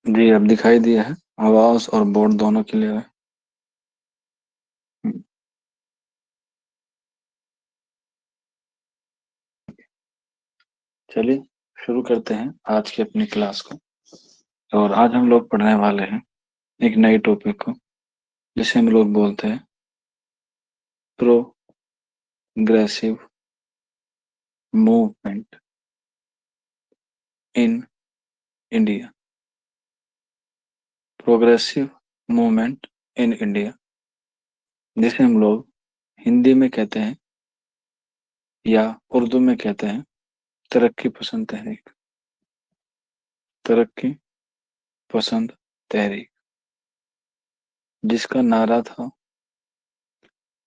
जी, अब दिखाई दिया है। आवाज और बोर्ड दोनों क्लियर है। हम्म, चलिए शुरू करते हैं आज की अपनी क्लास को। और आज हम लोग पढ़ने वाले हैं एक नए टॉपिक को, जिसे हम लोग बोलते हैं progressive movement in India. Progressive movement in India, जिसे हम लोग हिंदी में कहते हैं या उर्दू में कहते हैं तरक्की पसंद तहरीक। तरक्की पसंद तहरीक, जिसका नारा था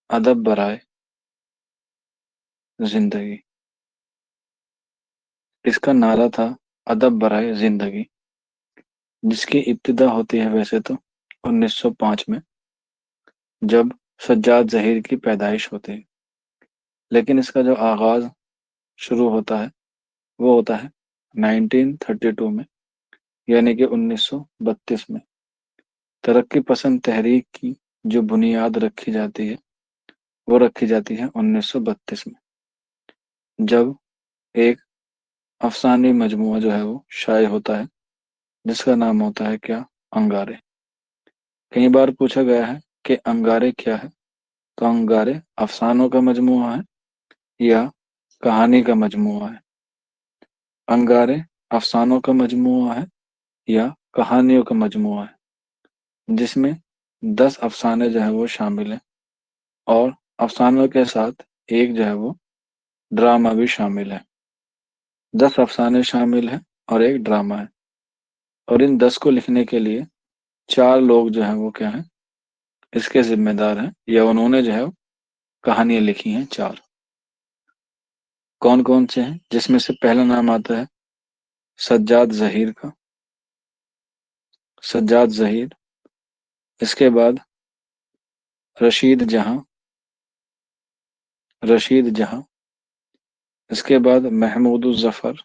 अदब बराए जिंदगी। इसका नारा था अदब बराए जिंदगी, जिसकी इब्तिदा होती है वैसे तो 1905 में, जब सज्जाद जहीर की पैदाइश होती है। लेकिन इसका जो आगाज शुरू होता है वो होता है 1932 में, यानी कि 1932 में। तरक्की पसंद तहरीक की जो बुनियाद रखी जाती है वो रखी जाती है 1932 में, जब एक अफसानी मजमूआ जो है वो शाये होता है, जिसका नाम होता है क्या, अंगारे। कई बार पूछा गया है कि अंगारे क्या है, तो अंगारे अफसानों का मजमूआ है या कहानी का मजमूआ है। अंगारे अफसानों का मजमूआ है या कहानियों का मजमूआ है, जिसमें 10 अफसाने जो है वो शामिल है, और अफसानों के साथ एक जो है वो ड्रामा भी शामिल है। 10 अफसाने शामिल है और एक ड्रामा है। और इन 10 को लिखने के लिए 4 लोग जो है वो क्या है, इसके जिम्मेदार हैं, या उन्होंने जो है वो कहानियां लिखी हैं 4। कौन कौन से हैं, जिसमें से पहला नाम आता है सज्जाद जहीर का। सज्जाद जहीर, इसके बाद रशीद जहां। रशीद जहां, इसके बाद महमूद जफर।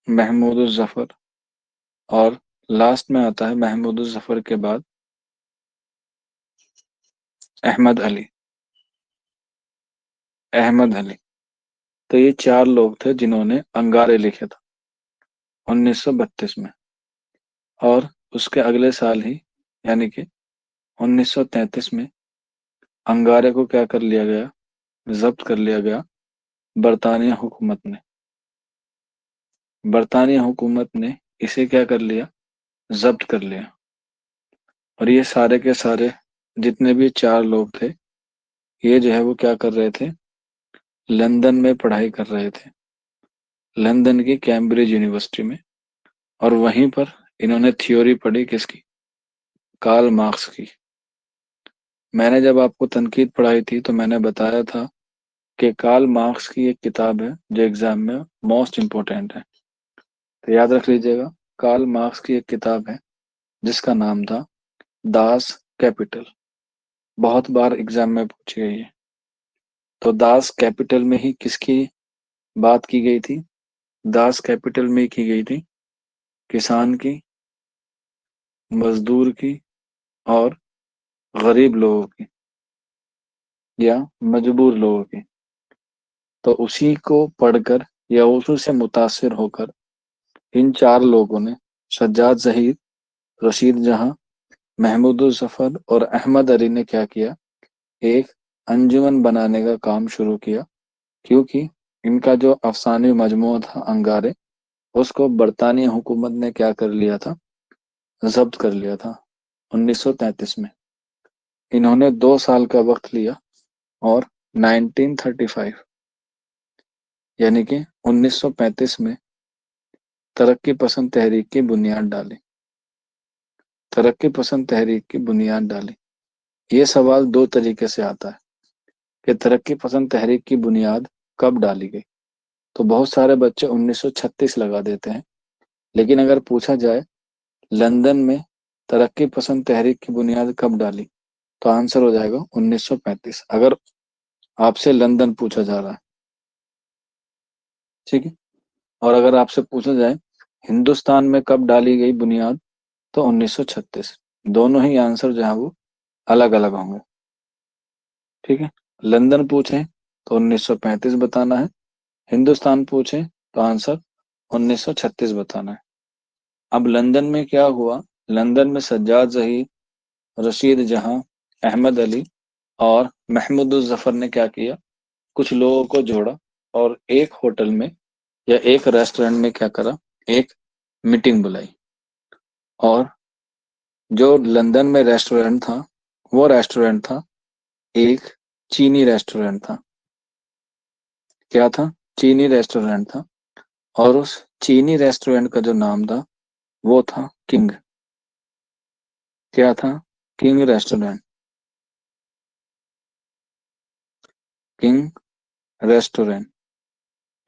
महमूद जफर, और लास्ट में आता है महमूद जफर के बाद अहमद अली। अहमद अली। तो ये 4 लोग थे जिन्होंने अंगारे लिखे थे 1932 में। और उसके अगले साल ही, यानी कि 1933 में, अंगारे को क्या कर लिया गया, जब्त कर लिया गया बरतानिया हुकूमत ने। बरतानिया हुकूमत ने इसे क्या कर लिया, जब्त कर लिया। और ये सारे के सारे जितने भी 4 लोग थे, ये जो है वो क्या कर रहे थे, लंदन में पढ़ाई कर रहे थे, लंदन की कैम्ब्रिज यूनिवर्सिटी में। और वहीं पर इन्होंने थ्योरी पढ़ी किसकी, कार्ल मार्क्स की। मैंने जब आपको तनकीद पढ़ाई थी तो मैंने बताया था कि कार्ल मार्क्स की एक किताब है जो एग्जाम में मोस्ट इम्पोर्टेंट है। तो याद रख लीजिएगा, कार्ल मार्क्स की एक किताब है जिसका नाम था दास कैपिटल। बहुत बार एग्जाम में पूछी गई है। तो दास कैपिटल में ही किसकी बात की गई थी, दास कैपिटल में की गई थी किसान की, मजदूर की, और गरीब लोगों की, या मजबूर लोगों की। तो उसी को पढ़कर या उसी से मुतासिर होकर इन 4 लोगों ने, सज्जाद जहीर, रशीद जहां, महमूद जफर और अहमद अली ने क्या किया, एक अंजुमन बनाने का काम शुरू किया। क्योंकि इनका जो अफसानी मजमूआ था अंगारे, उसको बरतानी हुकूमत ने क्या कर लिया था, जब्त कर लिया था 1933 में। इन्होंने 2 साल का वक्त लिया और 1935, यानी कि 1935 में तरक्की पसंद तहरीक की बुनियाद डाली। तरक्की पसंद तहरीक की बुनियाद डाली। ये सवाल 2 तरीके से आता है कि तरक्की पसंद तहरीक की बुनियाद कब डाली गई। तो बहुत सारे बच्चे 1936 लगा देते हैं, लेकिन अगर पूछा जाए लंदन में तरक्की पसंद तहरीक की बुनियाद कब डाली, तो आंसर हो जाएगा 1935, अगर आपसे लंदन पूछा जा रहा है। ठीक है। और अगर आपसे पूछा जाए हिंदुस्तान में कब डाली गई बुनियाद? तो 1936। दोनों ही आंसर जो है वो अलग अलग होंगे। ठीक है। लंदन पूछे तो 1935 बताना है। हिंदुस्तान पूछे तो आंसर 1936 बताना है। अब लंदन में क्या हुआ? लंदन में सज्जाद जहीर, रशीद जहां, अहमद अली और महमूद उज जफर ने क्या किया? कुछ लोगों को जोड़ा और एक होटल में या एक रेस्टोरेंट में क्या करा? एक मीटिंग बुलाई। और जो लंदन में रेस्टोरेंट था, वो रेस्टोरेंट था एक चीनी रेस्टोरेंट था। क्या था? चीनी रेस्टोरेंट था। और उस चीनी रेस्टोरेंट का जो नाम था वो था किंग। क्या था? King restaurant. किंग रेस्टोरेंट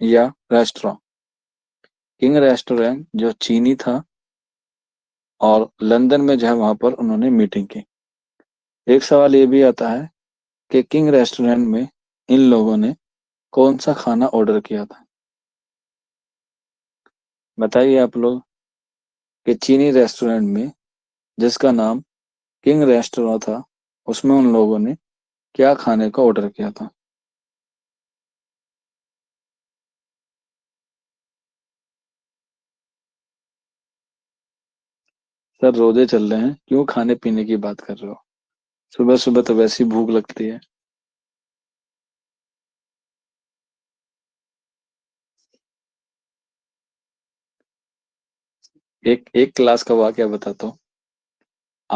या रेस्टोरेंट। किंग रेस्टोरेंट जो चीनी था, और लंदन में जो है वहां पर उन्होंने मीटिंग की। एक सवाल ये भी आता है कि किंग रेस्टोरेंट में इन लोगों ने कौन सा खाना ऑर्डर किया था? बताइए आप लोग कि चीनी रेस्टोरेंट में, जिसका नाम किंग रेस्टोरेंट था, उसमें उन लोगों ने क्या खाने का ऑर्डर किया था? सर रोजे चल रहे हैं, क्यों खाने पीने की बात कर रहे हो? सुबह सुबह तो वैसी भूख लगती है। एक एक क्लास का वाकया बताता हूँ।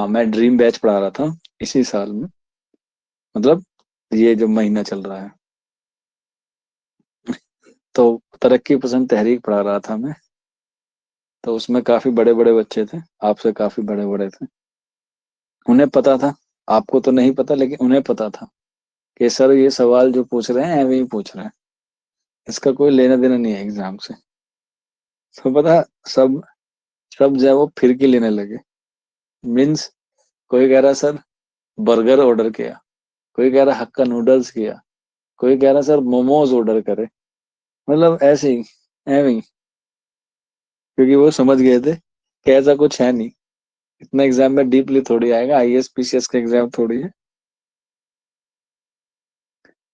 मैं ड्रीम बैच पढ़ा रहा था इसी साल में, मतलब ये जो महीना चल रहा है। तो तरक्की पसंद तहरीक पढ़ा रहा था मैं। तो उसमें काफी बड़े बड़े बच्चे थे, आपसे काफी बड़े बड़े थे। उन्हें पता था, आपको तो नहीं पता, लेकिन उन्हें पता था कि सर ये सवाल जो पूछ रहे हैं, ऐਵੇਂ ही पूछ रहे हैं, इसका कोई लेना देना नहीं है एग्जाम से। तो पता, सब सब जो है वो फिरकी लेने लगे। मीन्स, कोई कह रहा सर बर्गर ऑर्डर किया, कोई कह रहा हक्का नूडल्स किया, कोई कह रहा सर मोमोज ऑर्डर करे। मतलब ऐसे ही, ऐਵੇਂ ही। क्योंकि वो समझ गए थे कि ऐसा कुछ है नहीं, इतना एग्जाम में डीपली थोड़ी आएगा, आईएएस पीसीएस का एग्जाम थोड़ी है।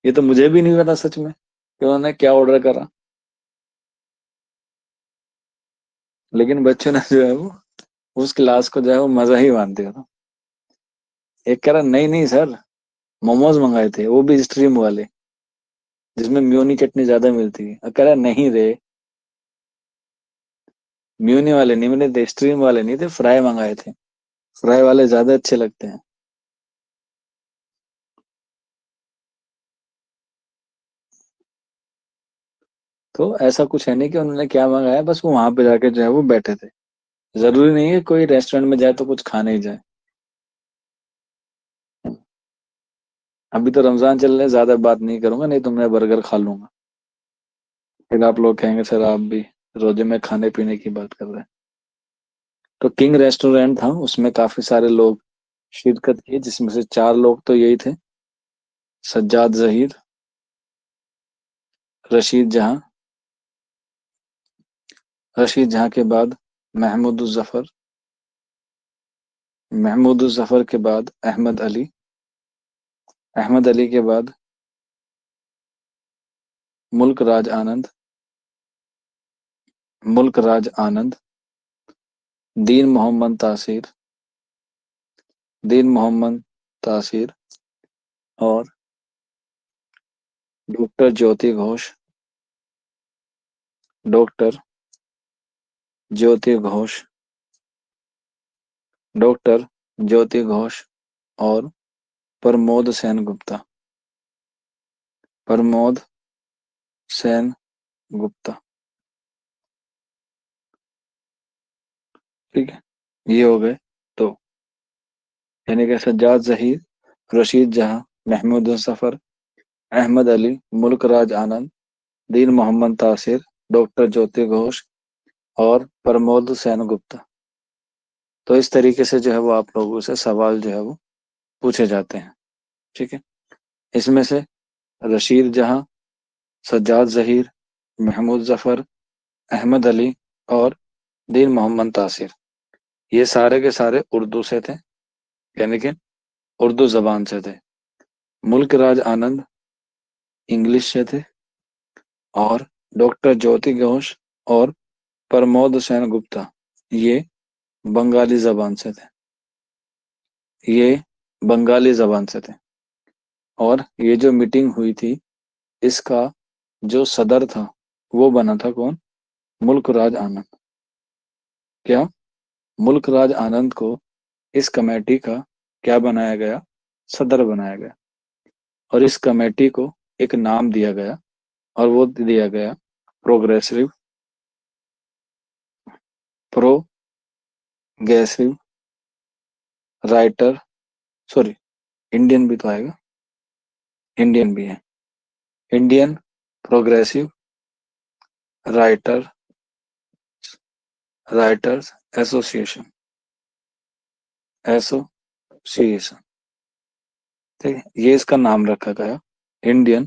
ये तो मुझे भी नहीं पता सच में कि उन्होंने क्या ऑर्डर करा। लेकिन बच्चों ने जो है वो उस क्लास को जो है वो मजा ही मान दिया था। एक कह रहा नहीं नहीं सर, मोमोज मंगाए थे, वो भी स्ट्रीम वाले, जिसमें म्योनी चटनी ज्यादा मिलती है। और कह रहा नहीं रे, म्योनी वाले नहीं मिले थे, स्ट्रीम वाले नहीं थे, फ्राई मंगाए थे, फ्राई वाले ज्यादा अच्छे लगते हैं। तो ऐसा कुछ है नहीं कि उन्होंने क्या मंगाया, बस वो वहां पे जाके जो है वो बैठे थे। जरूरी नहीं है कोई रेस्टोरेंट में जाए तो कुछ खाने ही जाए। अभी तो रमजान चल रहे हैं, ज्यादा बात नहीं करूंगा, नहीं तो मैं बर्गर खा लूंगा। फिर आप लोग कहेंगे सर आप भी रोजे में खाने पीने की बात कर रहे हैं। तो किंग रेस्टोरेंट था, उसमें काफी सारे लोग शिरकत की, जिसमें से चार लोग तो यही थे: सज्जाद जहीर, रशीद जहां, रशीद जहां के बाद महमूद उज जफर, महमूद उज जफर के बाद अहमद अली, अहमद अली के बाद मुल्क राज आनंद, मुल्क राज आनंद, दीन मोहम्मद तासीर, दीन मोहम्मद तासीर, और डॉक्टर ज्योति घोष, डॉक्टर ज्योति घोष, डॉक्टर ज्योति घोष, और प्रमोद सेन गुप्ता, प्रमोद सेन गुप्ता। ठीक है, ये हो गए। तो यानी कि सज्जाद जहीर, रशीद जहां, महमूद सफर, अहमद अली, मुल्क राज आनंद, दीन मोहम्मद तासिर, डॉक्टर ज्योति घोष, और प्रमोद सेन गुप्ता। तो इस तरीके से जो है वो आप लोगों से सवाल जो है वो पूछे जाते हैं। ठीक है। इसमें से रशीद जहां, सज्जाद जहीर, महमूद जफर, अहमद अली और दीन मोहम्मद तासिर, ये सारे के सारे उर्दू से थे, यानी कि उर्दू जबान से थे। मुल्क राज आनंद इंग्लिश से थे, और डॉक्टर ज्योति घोष और प्रमोद सेन गुप्ता ये बंगाली जबान से थे। ये बंगाली जबान से थे। और ये जो मीटिंग हुई थी, इसका जो सदर था वो बना था कौन? मुल्क राज आनंद। क्या? मुल्क राज आनंद को इस कमेटी का क्या बनाया गया? सदर बनाया गया। और इस कमेटी को एक नाम दिया गया, और वो दिया गया progressive progressive writer, sorry, Indian भी तो आएगा, इंडियन भी है, Indian progressive writer writers association, association. ठीक है, ये इसका नाम रखा गया, इंडियन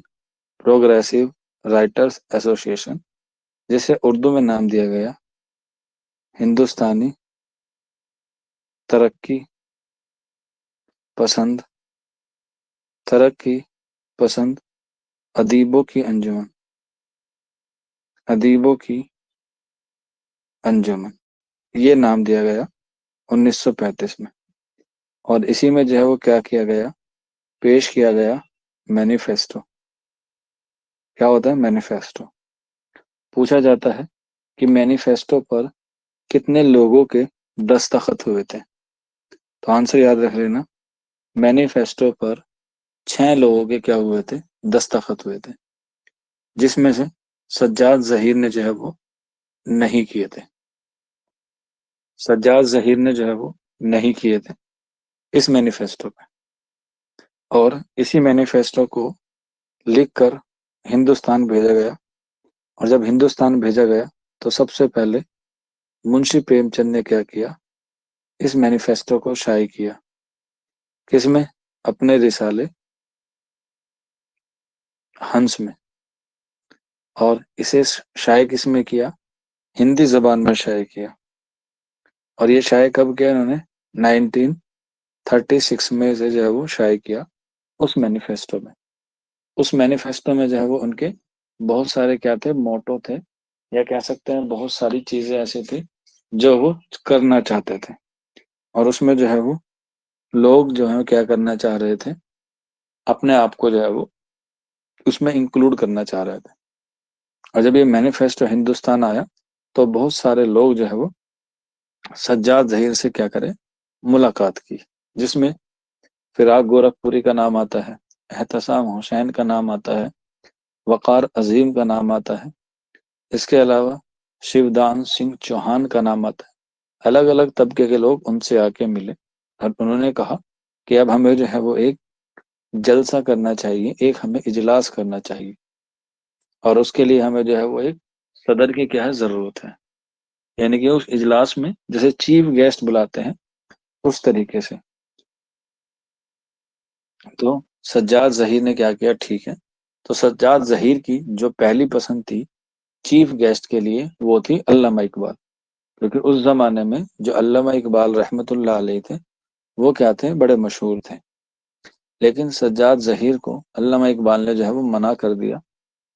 प्रोग्रेसिव राइटर्स एसोसिएशन, जिसे उर्दू में नाम दिया गया हिंदुस्तानी तरक्की पसंद तरक्की पसंद अदीबों की अंजुमन, अदीबों की अंजुमन, ये नाम दिया गया 1935 में। और इसी में जो है वो क्या किया गया? पेश किया गया मैनिफेस्टो। क्या होता है मैनिफेस्टो? पूछा जाता है कि मैनिफेस्टो पर कितने लोगों के दस्तखत हुए थे? तो आंसर याद रख लेना, मैनिफेस्टो पर 6 लोगों के क्या हुए थे? दस्तखत हुए थे, जिसमें से सज्जाद जहीर ने जो है वो नहीं किए थे। सज्जाद जहीर ने जो है वो नहीं किए थे इस मैनिफेस्टो पे। और इसी मैनिफेस्टो को लिखकर हिंदुस्तान भेजा गया। और जब हिंदुस्तान भेजा गया तो सबसे पहले मुंशी प्रेमचंद ने क्या किया? इस मैनिफेस्टो को शाये किया। किसमें? अपने रिसाले हंस में। और इसे शाये किसमें किया? हिंदी जबान में शाये किया। और ये शाये कब किया इन्होंने? 1936 में से जो है वो शाये किया उस मैनिफेस्टो में। उस मैनिफेस्टो में जो है वो उनके बहुत सारे क्या थे? मोटो थे, या कह सकते हैं बहुत सारी चीजें ऐसी थी जो वो करना चाहते थे। और उसमें जो है वो लोग जो है क्या करना चाह रहे थे? अपने आप को जो है वो उसमें इंक्लूड करना चाह रहे थे। और जब ये मैनिफेस्टो हिंदुस्तान आया तो बहुत सारे लोग जो है वो सज्जाद जहीर से क्या करें? मुलाकात की, जिसमें फिराक गोरखपुरी का नाम आता है, एहतसाम हुसैन का नाम आता है, वकार अजीम का नाम आता है, इसके अलावा शिवदान सिंह चौहान का नाम आता है। अलग अलग तबके के लोग उनसे आके मिले, और उन्होंने कहा कि अब हमें जो है वो एक जलसा करना चाहिए, एक हमें इजलास करना चाहिए, और उसके लिए हमें जो है वो एक सदर की क्या है? जरूरत है। यानी कि उस इजलास में जैसे चीफ गेस्ट बुलाते हैं उस तरीके से। तो सज्जाद जहीर ने क्या किया? ठीक है, तो सज्जाद जहीर की जो पहली पसंद थी चीफ गेस्ट के लिए वो थी अल्लामा इकबाल, क्योंकि उस जमाने में जो अल्लामा इकबाल रहमतुल्लाह अलैह थे वो क्या थे? बड़े मशहूर थे। लेकिन सज्जाद जहीर को अल्लामा इकबाल ने जो है वो मना कर दिया,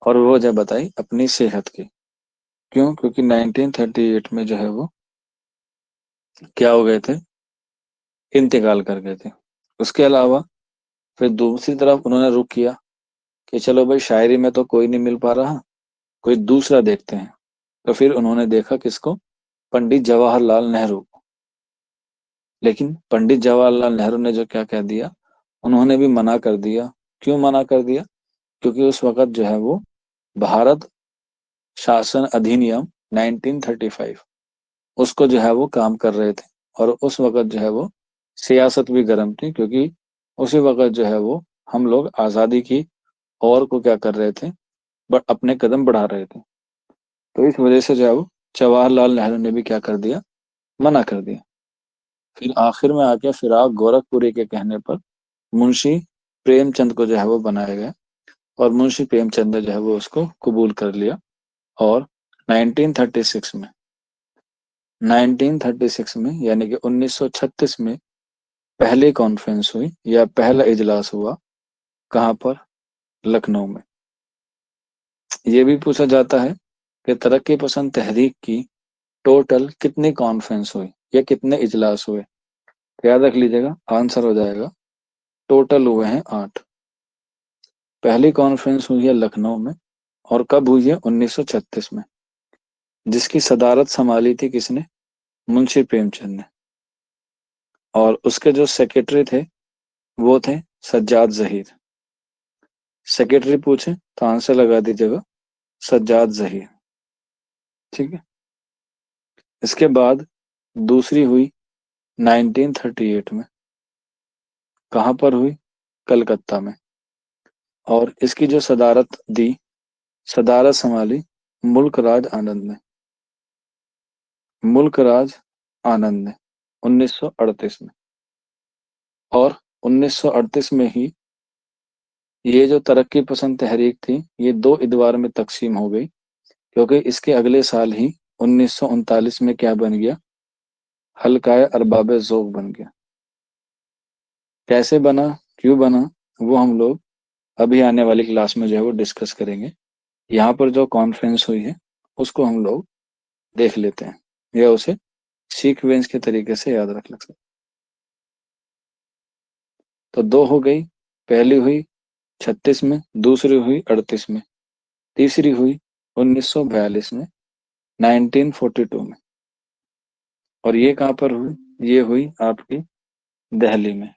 और वो वजह बताई अपनी सेहत की। क्यों? क्योंकि 1938 में जो है वो क्या हो गए थे? इंतकाल कर गए थे। उसके अलावा फिर दूसरी तरफ उन्होंने रुख किया कि चलो भाई शायरी में तो कोई नहीं मिल पा रहा, कोई दूसरा देखते हैं। तो फिर उन्होंने देखा किसको? पंडित जवाहरलाल नेहरू को। लेकिन पंडित जवाहरलाल नेहरू ने जो क्या कह दिया, उन्होंने भी मना कर दिया। क्यों मना कर दिया? क्योंकि उस वक्त जो है वो भारत शासन अधिनियम 1935 उसको जो है वो काम कर रहे थे। और उस वक्त जो है वो सियासत भी गर्म थी, क्योंकि उसी वक्त जो है वो हम लोग आज़ादी की और को क्या कर रहे थे? बट अपने कदम बढ़ा रहे थे। तो इस वजह से जो है वो जवाहरलाल नेहरू ने भी क्या कर दिया? मना कर दिया। फिर आखिर में आके फिराक गोरखपुरी के कहने पर मुंशी प्रेमचंद को जो है वो बनाया गया, और मुंशी प्रेमचंद ने जो है वो उसको कबूल कर लिया। और 1936 में 1936 में यानी कि 1936 में पहली कॉन्फ्रेंस हुई या पहला इजलास हुआ, कहाँ पर? लखनऊ में। ये भी पूछा जाता है कि तरक्की पसंद तहरीक की टोटल कितनी कॉन्फ्रेंस हुई या कितने इजलास हुए? तो याद रख लीजिएगा, आंसर हो जाएगा टोटल हुए हैं 8। पहली कॉन्फ्रेंस हुई है लखनऊ में, और कब हुई है? 1936 में, जिसकी सदारत संभाली थी किसने? मुंशी प्रेमचंद ने। और उसके जो सेक्रेटरी थे वो थे सज्जाद जहीर। सेक्रेटरी पूछे तो आंसर लगा दीजिएगा सज्जाद जहीर। ठीक है। इसके बाद दूसरी हुई 1938 में। कहाँ पर हुई? कलकत्ता में। और इसकी जो सदारत दी, सदारत संभाली मुल्क राज आनंद ने। मुल्क राज आनंद ने 1938 में। और 1938 में ही ये जो तरक्की पसंद तहरीक थी ये दो इदवार में तकसीम हो गई, क्योंकि इसके अगले साल ही 1939 में क्या बन गया? हल्काए अरबाब ज़ौक़ बन गया। कैसे बना, क्यों बना, वो हम लोग अभी आने वाली क्लास में जो है वो डिस्कस करेंगे। यहाँ पर जो कॉन्फ्रेंस हुई है उसको हम लोग देख लेते हैं, या उसे सीक्वेंस के तरीके से याद रख सकते। तो दो हो गई, पहली हुई 36 में, दूसरी हुई 38 में, तीसरी हुई 1942 में, 1942 में। और ये कहाँ पर हुई? ये हुई आपकी दिल्ली में।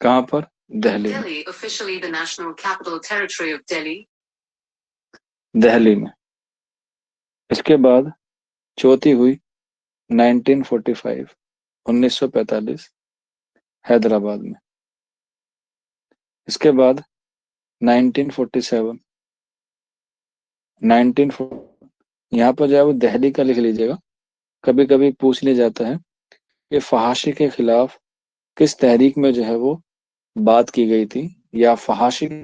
कहाँ पर? दिल्ली में। Delhi, officially the National Capital Territory of Delhi. Delhi में। इसके बाद चौथी हुई 1945, 1945, हैदराबाद में। इसके बाद 1947, 1940, यहाँ पर जो है वो दिल्ली का लिख लीजिएगा। कभी कभी पूछ लिया जाता है कि फहाशी के खिलाफ किस तहरीक में जो है वो बात की गई थी या फहाशी की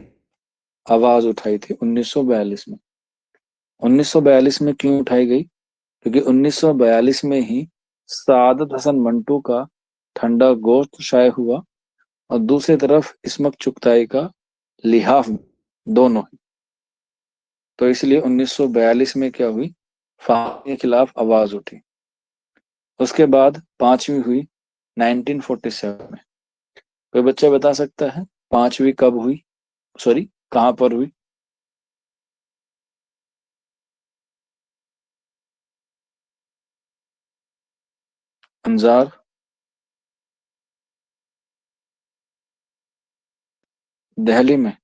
आवाज उठाई थी 1942 में। 1942 में क्यों उठाई गई? क्योंकि 1942 में ही सआदत हसन मंटू का ठंडा गोश्त शाये हुआ, और दूसरी तरफ इस्मत चुगताई का लिहाफ, दोनों। तो इसलिए 1942 में क्या हुई? फांसी के खिलाफ आवाज उठी। उसके बाद पांचवी हुई 1947 में। कोई बच्चा बता सकता है पांचवी कब हुई, सॉरी कहां पर हुई? अंजार? दिल्ली में।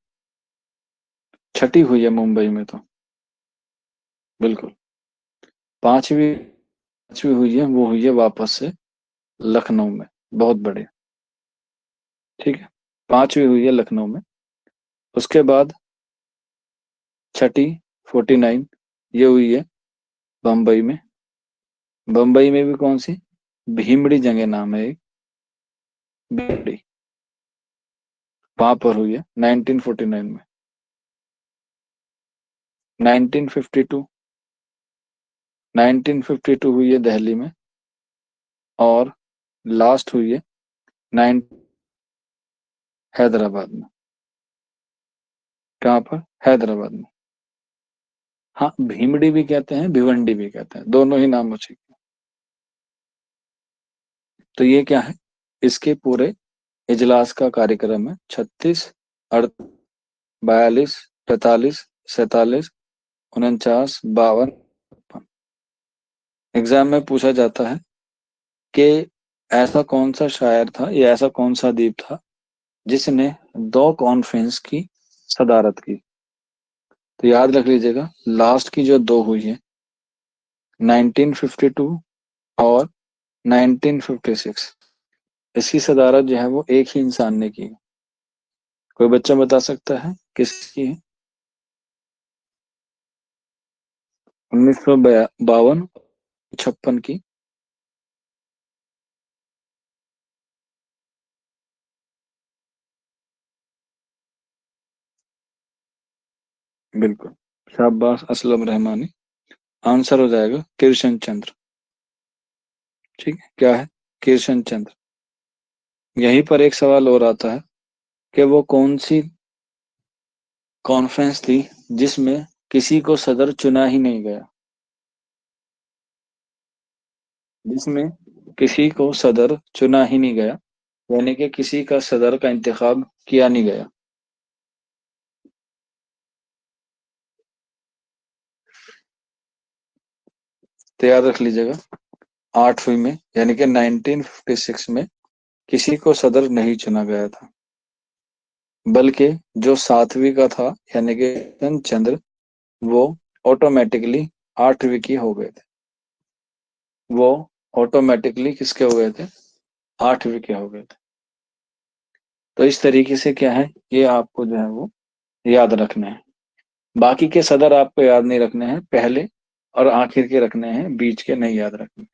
छठी हुई है मुंबई में तो। बिल्कुल। पांचवी पांचवी हुई है, वो हुई है वापस से लखनऊ में। बहुत बढ़िया। ठीक है, पांचवी हुई है लखनऊ में। उसके बाद छठी 49 ये हुई है बम्बई में। बम्बई में भी कौन सी? भीमड़ी जगह नाम है एक, भीमड़ी, वहां पर हुई है 1949 में। 1952, 1952 हुई है दिल्ली में। और लास्ट हुई है 9 हैदराबाद में। कहाँ पर? हैदराबाद में। हाँ, भीमड़ी भी कहते हैं, भिवंडी भी कहते हैं, दोनों ही नाम अच्छे। तो ये क्या है? इसके पूरे इजलास का कार्यक्रम है 36, 38, 42, 43, 47, 49, 52। एग्जाम में पूछा जाता है कि ऐसा कौन सा शायर था या ऐसा कौन सा अदीब था जिसने दो कॉन्फ्रेंस की सदारत की? तो याद रख लीजिएगा, लास्ट की जो दो हुई है 1952 और 1956, इसकी सदारत जो है वो एक ही इंसान ने की। कोई बच्चा बता सकता है किसकी है? 1952, 56 की। बिल्कुल, शाबाश असलम रहमानी। आंसर हो जाएगा किशन चंद्र। ठीक है, क्या है? किशन चंद्र। यहीं पर एक सवाल और आता है कि वो कौन सी कॉन्फ्रेंस थी जिसमें किसी को सदर चुना ही नहीं गया? जिसमें किसी को सदर चुना ही नहीं गया, यानी कि किसी का सदर का इंतखाब किया नहीं गया। तो याद रख लीजिएगा, 8वीं में यानी कि 1956 में किसी को सदर नहीं चुना गया था, बल्कि जो 7वीं का था यानी कि किशन चंद्र, वो ऑटोमेटिकली 8वीं की हो गए थे। वो ऑटोमेटिकली किसके हो गए थे? 8वीं के हो गए थे। तो इस तरीके से क्या है, ये आपको जो है वो याद रखना है। बाकी के सदर आपको याद नहीं रखने हैं, पहले और आखिर के रखने हैं, बीच के नहीं याद रखने।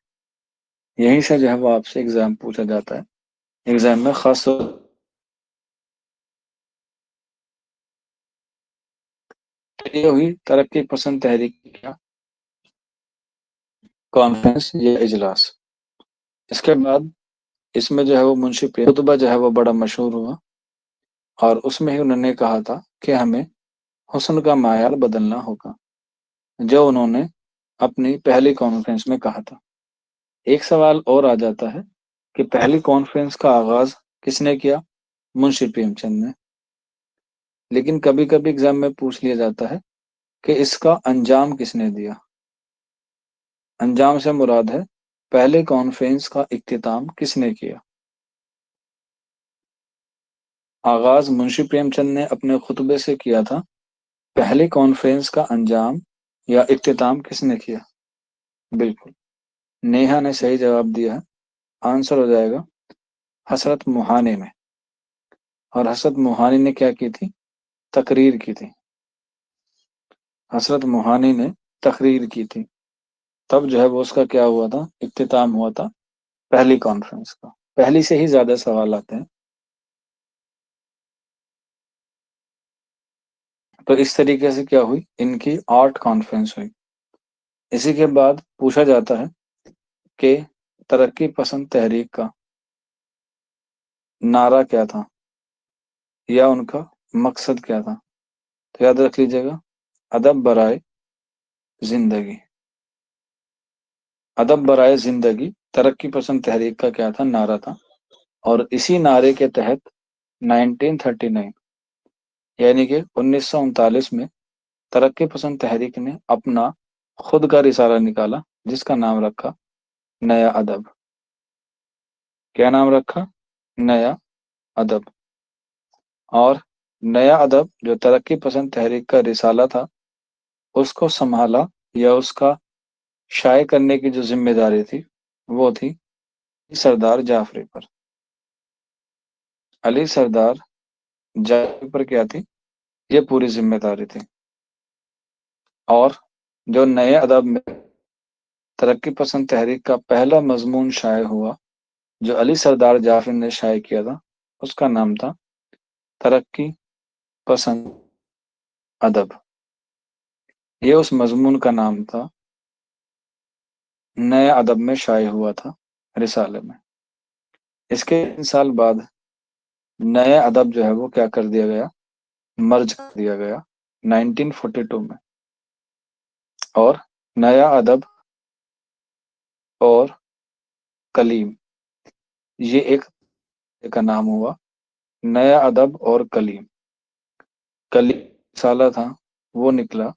यहीं से जो है वो आपसे एग्जाम पूछा जाता है, एग्जाम में खास तौर। तो ये हुई तरक्की पसंद तहरीक का कॉन्फ्रेंस, ये इजलास। इसके बाद इसमें जो है वो मुंशी खुतबा जो है वो बड़ा मशहूर हुआ, और उसमें ही उन्होंने कहा था कि हमें हुस्न का मायार बदलना होगा, जो उन्होंने अपनी पहली कॉन्फ्रेंस में कहा था। एक सवाल और आ जाता है कि पहली कॉन्फ्रेंस का आगाज किसने किया? मुंशी प्रेमचंद ने। लेकिन कभी कभी एग्जाम में पूछ लिया जाता है कि इसका अंजाम किसने दिया। अंजाम से मुराद है पहले कॉन्फ्रेंस का इख्तिताम किसने किया। आगाज मुंशी प्रेमचंद ने अपने खुतबे से किया था, पहली कॉन्फ्रेंस का अंजाम या इख्तिताम किसने किया? बिल्कुल, नेहा ने सही जवाब दिया है। आंसर हो जाएगा हसरत मोहाने में। और हसरत मोहानी ने क्या की थी? तकरीर की थी। हसरत मोहानी ने तकरीर की थी, तब जो है वो उसका क्या हुआ था? इख्तिताम हुआ था पहली कॉन्फ्रेंस का। पहली से ही ज्यादा सवाल आते हैं। तो इस तरीके से क्या हुई, इनकी 8 कॉन्फ्रेंस हुई। इसी के बाद पूछा जाता है कि तरक्की पसंद तहरीक का नारा क्या था, या उनका मकसद क्या था? तो याद रख लीजिएगा, अदब बराए जिंदगी। अदब बराए जिंदगी तरक्की पसंद तहरीक का क्या था? नारा था। और इसी नारे के तहत 1939 यानी कि 1939 में तरक्की पसंद तहरीक ने अपना खुद का रिसाला निकाला, जिसका नाम रखा नया अदब। क्या नाम रखा? नया अदब। और नया अदब जो तरक्की पसंद तहरीक का रिसाला था, उसको संभाला या उसका शाये करने की जो जिम्मेदारी थी, वो थी सरदार जाफरी पर। अली सरदार जाफरी पर क्या थी? ये पूरी जिम्मेदारी थी। और जो नए अदब में तरक्की पसंद तहरीक का पहला मजमून शाये हुआ, जो अली सरदार जाफरी ने शाये किया था, उसका नाम था तरक्की पसंद अदब। ये उस मजमून का नाम था, नए अदब में शाये हुआ था रिसाले में। इसके 3 साल बाद नए अदब जो है वो क्या कर दिया गया? मर्ज कर दिया गया 1942 में। और नया अदब और कलीम, ये एक का नाम हुआ, नया अदब और कलीम। कलीम साला था, वो निकला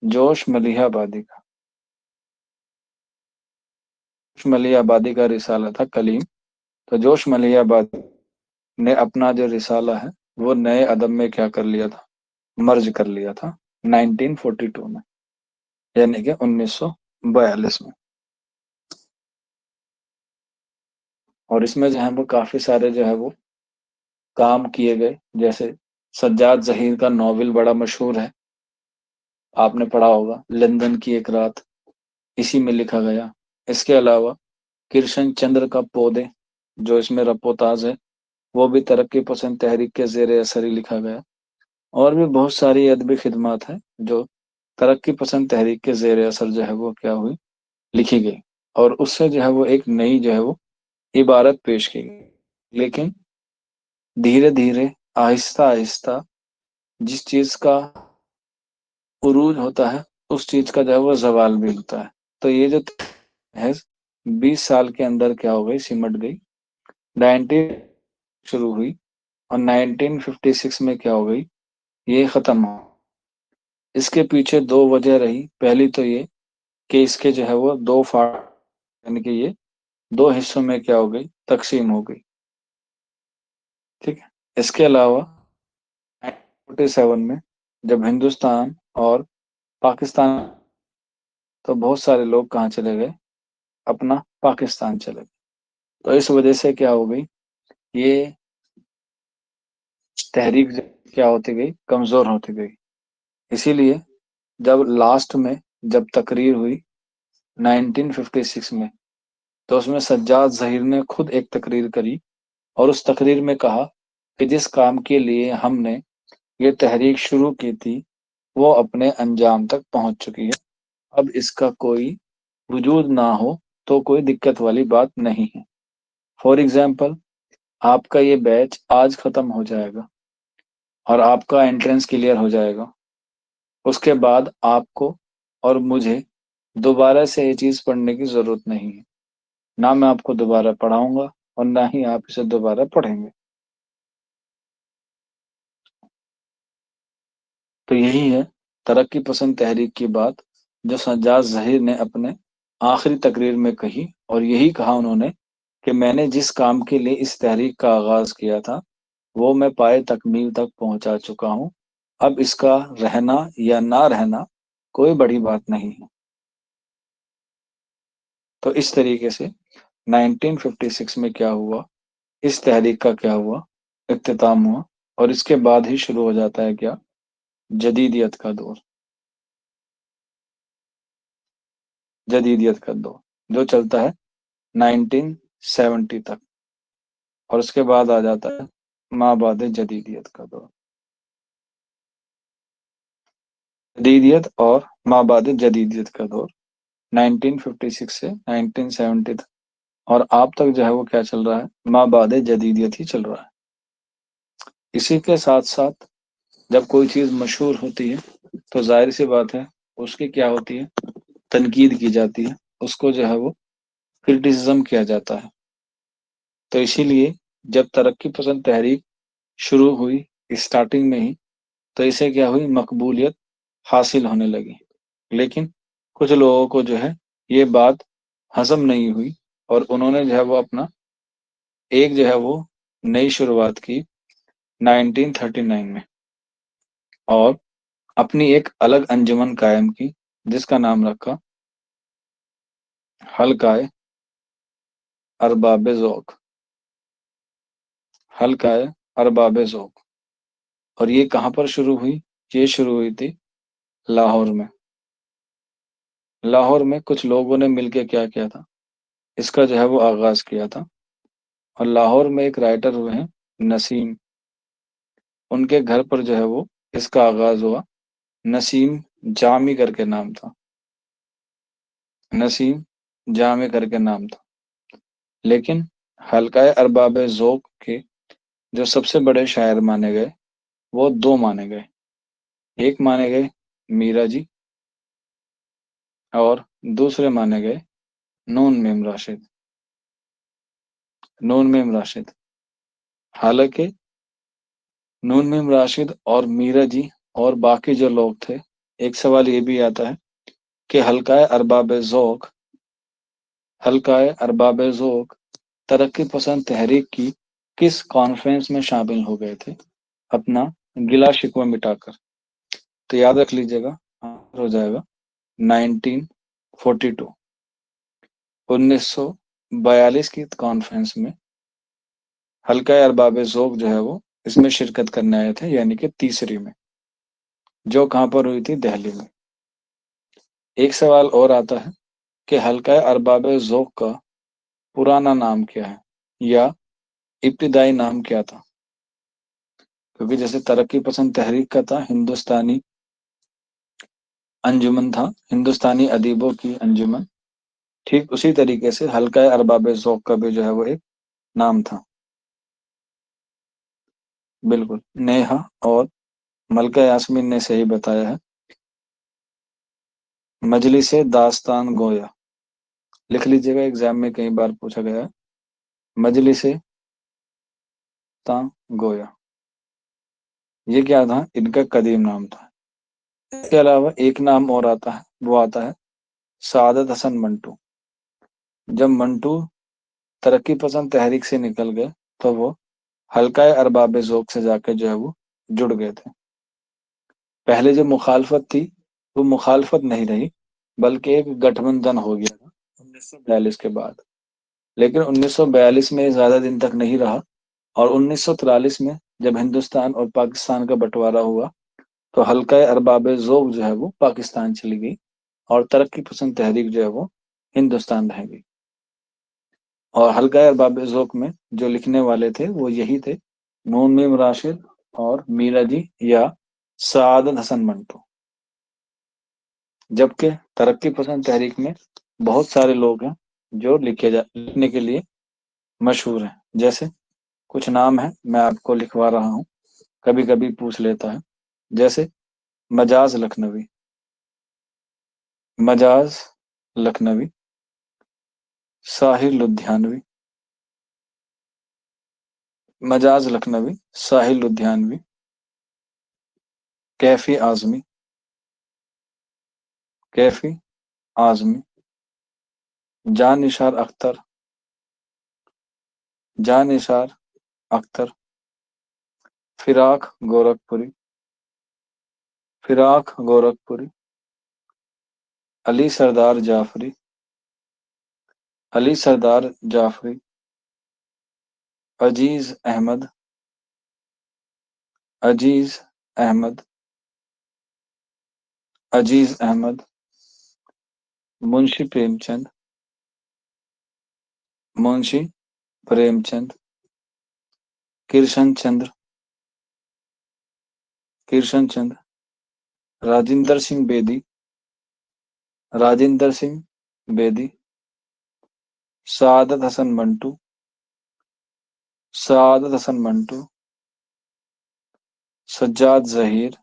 जोश मलिहा आबादी का। जोश मलिहा आबादी का रिसाला था कलीम। तो जोश मलिहा आबादी ने अपना जो रिसाला है वो नए अदब में क्या कर लिया था? मर्ज कर लिया था 1942 में, यानी कि 1942 में। और इसमें जो है वो काफी सारे जो है वो काम किए गए, जैसे सज्जाद जहीर का नॉवेल बड़ा मशहूर है, आपने पढ़ा होगा, लंदन की एक रात, इसी में लिखा गया। इसके अलावा किशन चंद्र का पौधे, जो इसमें रपोताज है, वो भी तरक्की पसंद तहरीक के जेर असर ही लिखा गया। और भी बहुत सारी अदबी खिदमात हैं जो तरक्की पसंद तहरीक के ज़ेर असर जो है वो क्या हुई, लिखी गई, और उससे जो है वो एक नई जो है वो इबारत पेश की गई। लेकिन धीरे धीरे, आहिस्ता आहिस्ता जिस चीज का उरूज होता है, उस चीज का जो है वो जवाल भी होता है। तो ये जो है 20 साल के अंदर क्या हो गई, सिमट गई। 19 शुरू हुई और 1956 में क्या हो गई, ये खत्म हो। इसके पीछे दो वजह रही। पहली तो ये कि इसके जो है वो दो फाड़, यानी कि ये दो हिस्सों में क्या हो गई, तकसीम हो गई। ठीक है। इसके अलावा 1947 में जब हिंदुस्तान और पाकिस्तान, तो बहुत सारे लोग कहाँ चले गए, अपना पाकिस्तान चले गए। तो इस वजह से क्या हो गई, ये तहरीक क्या होती गई, कमजोर होती गई। इसीलिए जब लास्ट में जब तकरीर हुई 1956 में, तो उसमें सज्जाद ज़हीर ने खुद एक तकरीर करी और उस तकरीर में कहा कि जिस काम के लिए हमने ये तहरीक शुरू की थी वो अपने अंजाम तक पहुंच चुकी है। अब इसका कोई वजूद ना हो तो कोई दिक्कत वाली बात नहीं है। फॉर एग्जाम्पल, आपका ये बैच आज खत्म हो जाएगा और आपका एंट्रेंस क्लियर हो जाएगा। उसके बाद आपको और मुझे दोबारा से ये चीज़ पढ़ने की ज़रूरत नहीं है। ना मैं आपको दोबारा पढ़ाऊंगा और ना ही आप इसे दोबारा पढ़ेंगे। तो यही है तरक्की पसंद तहरीक की बात, जो सज्जाद ज़हीर ने अपने आखिरी तकरीर में कही। और यही कहा उन्होंने कि मैंने जिस काम के लिए इस तहरीक का आगाज़ किया था वो मैं पाए तकमील तक पहुंचा चुका हूं। अब इसका रहना या ना रहना कोई बड़ी बात नहीं है। तो इस तरीके से 1956 में क्या हुआ, इस तहरीक का क्या हुआ, इख्तिताम हुआ। और इसके बाद ही शुरू हो जाता है क्या, जदीदियत का दौर। जदीदियत का दौर जो चलता है 1970 तक, और उसके बाद आ जाता है माबाद जदीदियत का दौर। जदीदियत और माबाद जदीदियत का दौर 1956 से 1970 तक, और आप तक जो है वो क्या चल रहा है, माबाद जदीदियत ही चल रहा है। इसी के साथ साथ जब कोई चीज़ मशहूर होती है तो जाहिर सी बात है उसकी क्या होती है, तनकीद की जाती है, उसको जो है वो क्रिटिसिज्म किया जाता है। तो इसीलिए जब तरक्की पसंद तहरीक शुरू हुई स्टार्टिंग में ही, तो इसे क्या हुई, मकबूलियत हासिल होने लगी। लेकिन कुछ लोगों को जो है ये बात हजम नहीं हुई और उन्होंने जो है वो अपना एक जो है वो नई शुरुआत की 1939 में, और अपनी एक अलग अंजुमन कायम की जिसका नाम रखा हल्काए अरबाब ज़ौक़। हल्काए अरबाब ज़ौक़। और ये कहाँ पर शुरू हुई, ये शुरू हुई थी लाहौर में। लाहौर में कुछ लोगों ने मिलकर क्या किया था, इसका जो है वो आगाज किया था। और लाहौर में एक राइटर हुए हैं नसीम, उनके घर पर जो है वो इसका आगाज हुआ। नसीम जामी करके नाम था, नसीम जामी करके नाम था। लेकिन हल्काए अरबाब ज़ौक़ के जो सबसे बड़े शायर माने गए वो दो माने गए। एक माने गए मीरा जी, और दूसरे माने गए नून मीम राशिद। नून मीम राशिद। हालांकि नून मीम राशिद और मीरा जी और बाकी जो लोग थे, एक सवाल ये भी आता है कि हल्काए अरबाब ज़ौक़ तरक्की पसंद तहरीक की किस कॉन्फ्रेंस में शामिल हो गए थे, अपना गिला शिकवा मिटाकर। तो याद रख लीजिएगा, आंसर हो जाएगा 1942, 1942 की कॉन्फ्रेंस में हल्का अरबाब ज़ौक़ जो है वो इसमें शिरकत करने आए थे, यानी कि तीसरी में, जो कहाँ पर हुई थी, दिल्ली में। एक सवाल और आता है कि हल्का अरबाब ज़ौक़ का पुराना नाम क्या है, या इब्तिदाई नाम क्या था। क्योंकि जैसे तरक्की पसंद तहरीक का था हिंदुस्तानी अंजुमन था, हिंदुस्तानी अदीबों की अंजुमन। ठीक उसी तरीके से हल्का अरबाब ज़ौक़ का भी जो है वो एक नाम था। बिल्कुल, नेहा और मलका यास्मीन ने सही बताया है। मजलिसे दास्तान गोया, लिख लीजिएगा, एग्जाम में कई बार पूछा गया है। मजलिसे ता गोया, ये क्या था? इनका कदीम नाम था। इसके अलावा एक नाम और आता है, वो आता है सादत हसन मंटू। जब मंटू तरक्की पसंद तहरीक से निकल गए तो वो हल्का अरबाब ज़ौक़ से जाके जो है वो जुड़ गए थे। पहले जो मुखालफत थी वो मुखालफत नहीं रही, बल्कि एक गठबंधन हो गया था 1942 के बाद। लेकिन 1942 में ज्यादा दिन तक नहीं रहा, और 1943 में जब हिंदुस्तान और पाकिस्तान का बंटवारा हुआ तो हल्का अरबाब ज़ौक़ जो है वो पाकिस्तान चली गई, और तरक्की पसंद तहरीक जो है वो हिंदुस्तान रह गई। और हल्का अरबाब ज़ौक़ में जो लिखने वाले थे वो यही थे, नून मीम राशिद और मीरा जी या सादत हसन मंटू। जबकि तरक्की पसंद तहरीक में बहुत सारे लोग हैं जो लिखने के लिए मशहूर हैं। जैसे कुछ नाम है, मैं आपको लिखवा रहा हूँ, कभी कभी पूछ लेता है। जैसे मजाज लखनवी, मजाज लखनवी, साहिर लुधियानवी, मजाज लखनवी, साहिर लुधियानवी, कैफी आजमी, कैफी आजमी, जान निसार अख्तर, जान निसार अख्तर, फिराक गोरखपुरी, फिराक गोरखपुरी, अली सरदार जाफरी, अली सरदार जाफरी, अजीज अहमद, अजीज अहमद, अजीज अहमद, मुंशी प्रेमचंद, मुंशी प्रेमचंद, किशन चंद्र, किशन चंद्र, राजिंदर सिंह बेदी, राजिंदर सिंह बेदी, सादत हसन मंटू, सादत हसन मंटू, सज्जाद जहीर,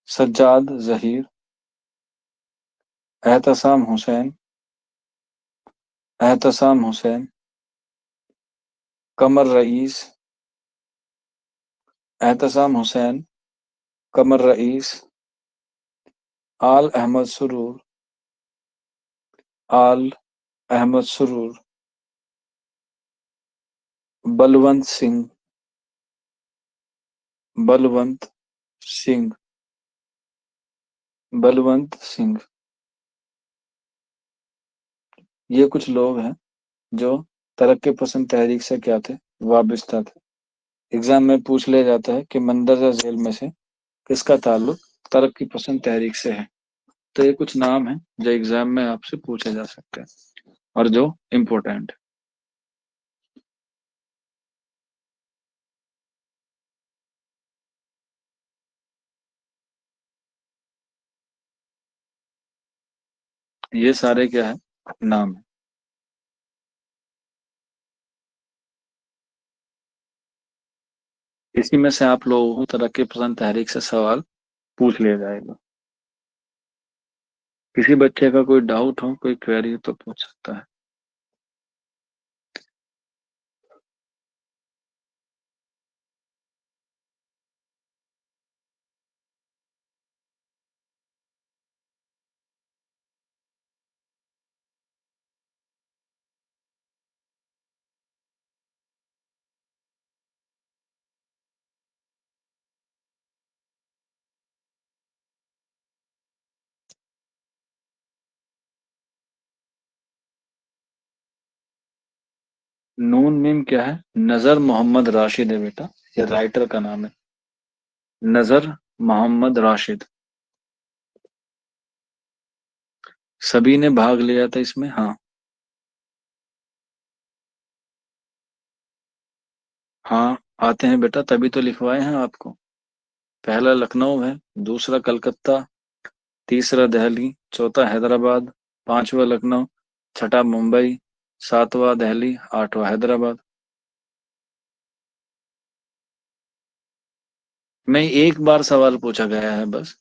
सज्जाद जहीर, एहतसाम हुसैन, एहतसाम हुसैन, कमर रईस, एहतसाम हुसैन, कमर रईस, आल अहमद सुरूर, आल अहमद सुरूर, बलवंत सिंह, बलवंत सिंह, बलवंत सिंह। ये कुछ लोग हैं जो तरक्की पसंद तहरीक से क्या थे, वाबस्ता थे। एग्जाम में पूछ लिया जाता है कि मंदरजा झेल में से किसका ताल्लुक तरक्की पसंद तहरीक से है। तो ये कुछ नाम हैं जो एग्जाम में आपसे पूछे जा सकते हैं और जो इम्पोर्टेंट है। ये सारे क्या है, नाम है। इसी में से आप लोगों को तरक्की पसंद तहरीक से सवाल पूछ लिया जाएगा। किसी बच्चे का कोई डाउट हो, कोई क्वेरी हो तो पूछ सकता है। नून मीम क्या है? नजर मोहम्मद राशिद है बेटा, ये राइटर का नाम है, नजर मोहम्मद राशिद। सभी ने भाग लिया था इसमें, हाँ। हाँ आते हैं बेटा, तभी तो लिखवाए हैं आपको। पहला लखनऊ है, दूसरा कलकत्ता, तीसरा दिल्ली, चौथा हैदराबाद, पांचवा लखनऊ, छठा मुंबई, सातवां दिल्ली, आठवां हैदराबाद। मैं एक बार सवाल पूछा गया है बस।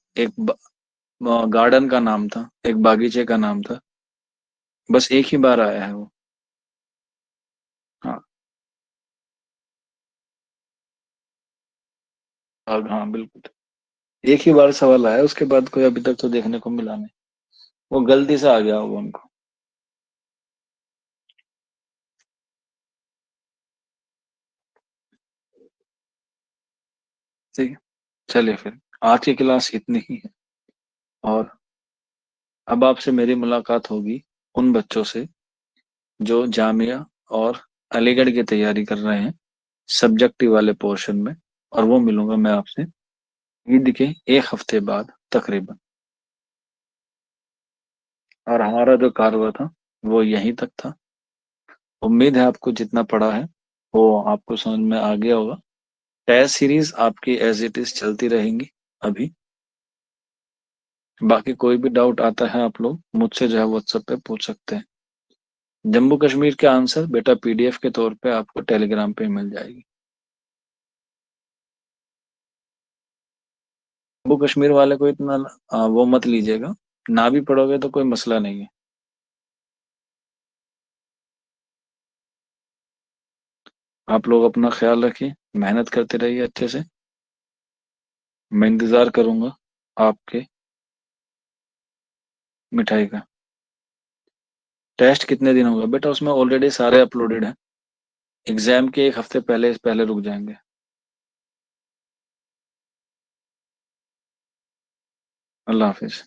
गार्डन का नाम था, एक बागीचे का नाम था, बस एक ही बार आया है वो। हाँ। हाँ बिल्कुल। एक ही बार सवाल आया, उसके बाद कोई अभी तक तो देखने को मिला नहीं। वो गलती से आ गया होगा उनको। ठीक है, चलिए फिर आज की क्लास इतनी ही है। और अब आपसे मेरी मुलाकात होगी उन बच्चों से जो जामिया और अलीगढ़ की तैयारी कर रहे हैं सब्जेक्टिव वाले पोर्शन में। और वो मिलूंगा मैं आपसे ईद के एक हफ्ते बाद तकरीबन। और हमारा जो कार्य था वो यहीं तक था। उम्मीद है आपको जितना पढ़ा है वो आपको समझ में आ गया होगा। टेस्ट सीरीज आपकी एज इट इज चलती रहेंगी अभी। बाकी कोई भी डाउट आता है आप लोग मुझसे जो है व्हाट्सएप पे पूछ सकते हैं। जम्मू कश्मीर के आंसर बेटा पीडीएफ के तौर पे आपको टेलीग्राम पे मिल जाएगी। जम्मू कश्मीर वाले को इतना वो मत लीजिएगा, ना भी पढ़ोगे तो कोई मसला नहीं है। आप लोग अपना ख्याल रखिए, मेहनत करते रहिए अच्छे से। मैं इंतजार करूंगा आपके मिठाई का। टेस्ट कितने दिन होगा बेटा, उसमें ऑलरेडी सारे अपलोडेड हैं। एग्जाम के एक हफ्ते पहले पहले रुक जाएंगे। अल्लाह हाफिज।